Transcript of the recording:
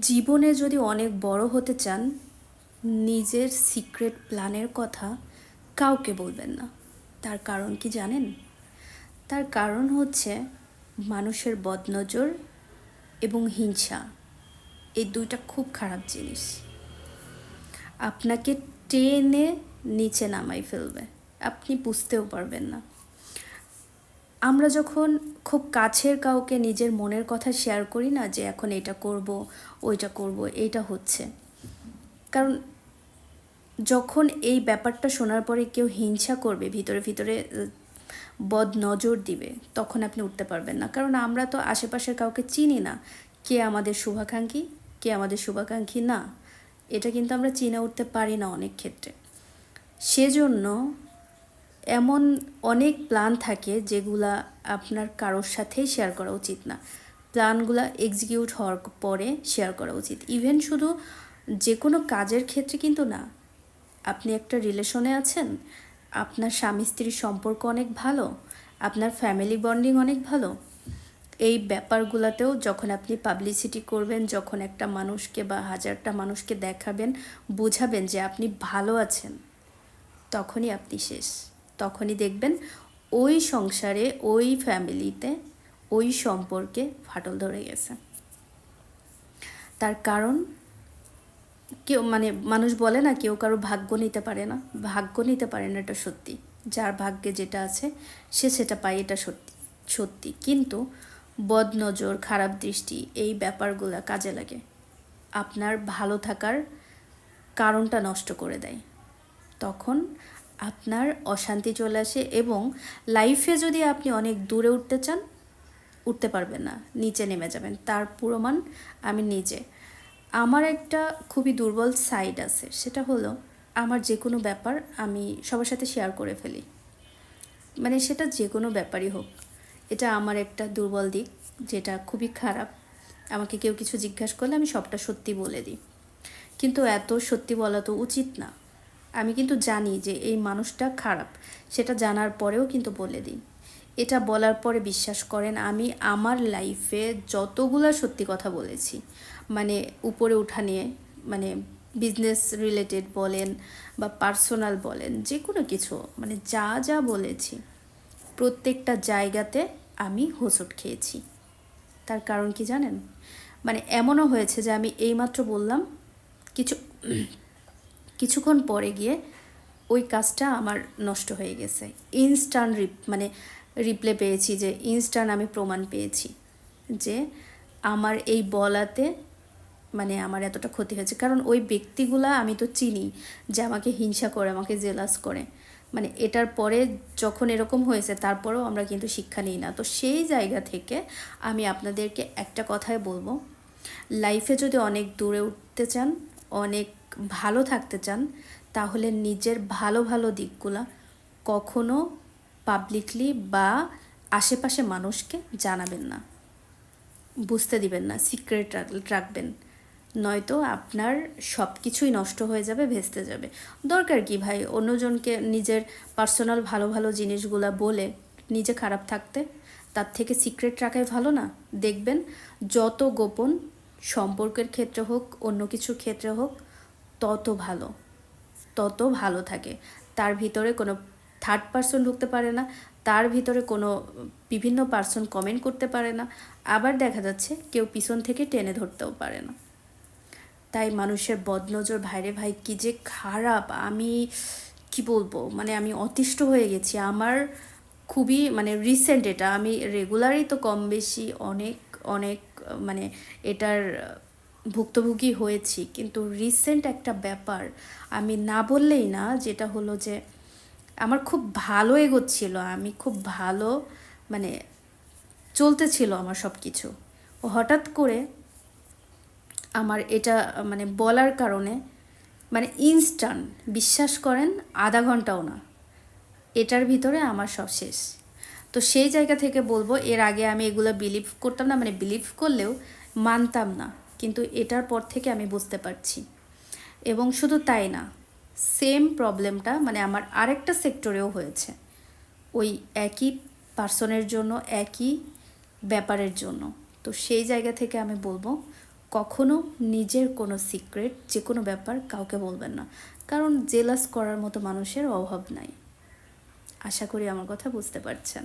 জীবনে যদি অনেক বড় হতে চান, নিজের সিক্রেট প্ল্যানের কথা কাউকে বলবেন না। তার কারণ কি জানেন? তার কারণ হচ্ছে মানুষের বদনজর এবং হিংসা। এই দুইটা খুব খারাপ জিনিস। আপনাকে টেনে নিচে নামাই ফেলবে, আপনি বুঝতেও পারবেন না। আমরা যখন খুব কাছের কাউকে নিজের মনের কথা শেয়ার করি না, যে এখন এটা করব, ওইটা করব, এইটা হচ্ছে, কারণ যখন এই ব্যাপারটা শোনার পরে কেউ হিংসা করবে, ভিতরে ভিতরে বদ নজর দিবে, তখন আপনি উঠতে পারবেন না। কারণ আমরা তো আশেপাশের কাউকে চিনি না, কে আমাদের শুভাকাঙ্ক্ষী, কে আমাদের শুভাকাঙ্ক্ষী না। এটা কিন্তু আমরা চিনে উঠতে পারি না অনেক ক্ষেত্রে। সেজন্য এমন অনেক প্ল্যান থাকে যেগুলা আপনার কারোর সাথেই শেয়ার করা উচিত না। প্ল্যানগুলা এক্সিকিউট হওয়ার পরে শেয়ার করা উচিত। ইভেন শুধু যে কোনো কাজের ক্ষেত্রে কিন্তু না। আপনি একটা রিলেশনে আছেন, আপনার স্বামী স্ত্রীর সম্পর্ক অনেক ভালো, আপনার ফ্যামিলি বন্ডিং অনেক ভালো, এই ব্যাপারগুলোতেও যখন আপনি পাবলিসিটি করবেন, যখন একটা মানুষকে বা হাজারটা মানুষকে দেখাবেন, বোঝাবেন যে আপনি ভালো আছেন, তখনই আপনি শেষ। তখনই দেখবেন ওই সংসারে, ওই ফ্যামিলিতে, ওই সম্পর্কে ফাটল ধরে গেছে। তার কারণ কেউ মানুষ বলে না, কেউ কারো ভাগ্য নিতে পারে না। ভাগ্য নিতে পারে না, এটা সত্যি। যার ভাগ্যে যেটা আছে সে সেটা পায়, এটা সত্যি সত্যি। কিন্তু বদনজর, খারাপ দৃষ্টি, এই ব্যাপারগুলো কাজে লাগে, আপনার ভালো থাকার কারণটা নষ্ট করে দেয়। তখন আপনার অশান্তি চলে আসে, এবং লাইফে যদি আপনি অনেক দূরে উঠতে চান, উঠতে পারবেন না, নিচে নেমে যাবেন। তার প্রমাণ আমি নিজে। আমার একটা খুবই দুর্বল সাইড আছে, সেটা হলো আমার যে কোনো ব্যাপার আমি সবার সাথে শেয়ার করে ফেলি। সেটা যে কোনো ব্যাপারই হোক, এটা আমার একটা দুর্বল দিক, যেটা খুবই খারাপ। আমাকে কেউ কিছু জিজ্ঞাসা করলে আমি সবটা সত্যি বলে দিই, কিন্তু এত সত্যি বলা তো উচিত না। আমি কিন্তু জানি যে এই মানুষটা খারাপ, সেটা জানার পরেও কিন্তু বলে দিই। এটা বলার পরে বিশ্বাস করেন, আমি আমার লাইফে যতগুলা সত্যি কথা বলেছি, উপরে উঠা নিয়ে, বিজনেস রিলেটেড বলেন বা পার্সোনাল বলেন, যে কোনো কিছু, যা যা বলেছি প্রত্যেকটা জায়গাতে আমি হোঁচট খেয়েছি। তার কারণ কি জানেন? এমনও হয়েছে যে আমি এইমাত্র বললাম, কিছু কিছুক্ষণ পরে গিয়ে ওই কাজটা আমার নষ্ট হয়ে গেছে। ইনস্ট্যান্ট রিপ্লে পেয়েছি, যে ইনস্ট্যান্ট আমি প্রমাণ পেয়েছি যে আমার এই বলাতে আমার এতটা ক্ষতি হয়েছে। কারণ ওই ব্যক্তিগুলা আমি তো চিনি, যে আমাকে হিংসা করে, আমাকে জেলাস করে। এটার পরে যখন এরকম হয়েছে, তারপরেও আমরা কিন্তু শিক্ষা নিই না। তো সেই জায়গা থেকে আমি আপনাদেরকে একটা কথাই বলবো, লাইফে যদি অনেক দূরে উঠতে চান, অনেক ভালো থাকতে চান, তাহলে নিজের ভালো ভালো দিকগুলা কখনো পাবলিকলি বা আশেপাশে মানুষকে জানাবেন না, বুঝতে দিবেন না, সিক্রেট রাখবেন। নয়তো আপনার সব কিছুই নষ্ট হয়ে যাবে, ভেস্তে যাবে। দরকার কি ভাই অন্যজনকে নিজের পার্সোনাল ভালো ভালো জিনিসগুলা বলে নিজে খারাপ থাকতে? তার থেকে সিক্রেট রাখাই ভালো না? দেখবেন যত গোপন সম্পর্কের ক্ষেত্রে হোক, অন্য কিছুর ক্ষেত্রে হোক, তত ভালো, তত ভালো থাকে। তার ভিতরে কোনো থার্ড পার্সন ঢুকতে পারে না, তার ভিতরে কোনো বিভিন্ন পার্সন কমেন্ট করতে পারে না, আবার দেখা যাচ্ছে কেউ পিছন থেকে টেনে ধরতেও পারে না। তাই মানুষের বদনজর, ভাইরে ভাই কি যে খারাপ, আমি কি বলবো, আমি অতিষ্ঠ হয়ে গেছি। আমার খুবই রিসেন্ট, এটা আমি রেগুলারই তো কম বেশি অনেক অনেক এটার ভুক্তভোগী হয়েছি, কিন্তু রিসেন্ট একটা ব্যাপার আমি না বললেই না, যেটা হলো যে আমার খুব ভালো এগোচ্ছিল, আমি খুব ভালো মানে চলতেছিল আমার সব কিছু, হঠাৎ করে আমার এটা বলার কারণে ইনস্ট্যান্ট, বিশ্বাস করেন আধা ঘন্টাও না, এটার ভিতরে আমার সব শেষ। তো সেই জায়গা থেকে বলবো, এর আগে আমি এগুলো বিলিভ করতাম না, বিলিভ করলেও মানতাম না, কিন্তু এটার পর থেকে আমি বুঝতে পারছি। এবং শুধু তাই না, সেম প্রবলেমটা আমার আরেকটা সেক্টরেও হয়েছে, ওই একই পার্সনের জন্য, একই ব্যাপারের জন্য। তো সেই জায়গা থেকে আমি বলবো, কখনো নিজের কোনো সিক্রেট যে কোনো ব্যাপার কাউকে বলবেন না, কারণ জেলাস করার মতো মানুষের অভাব নাই। আশা করি আমার কথা বুঝতে পারছেন।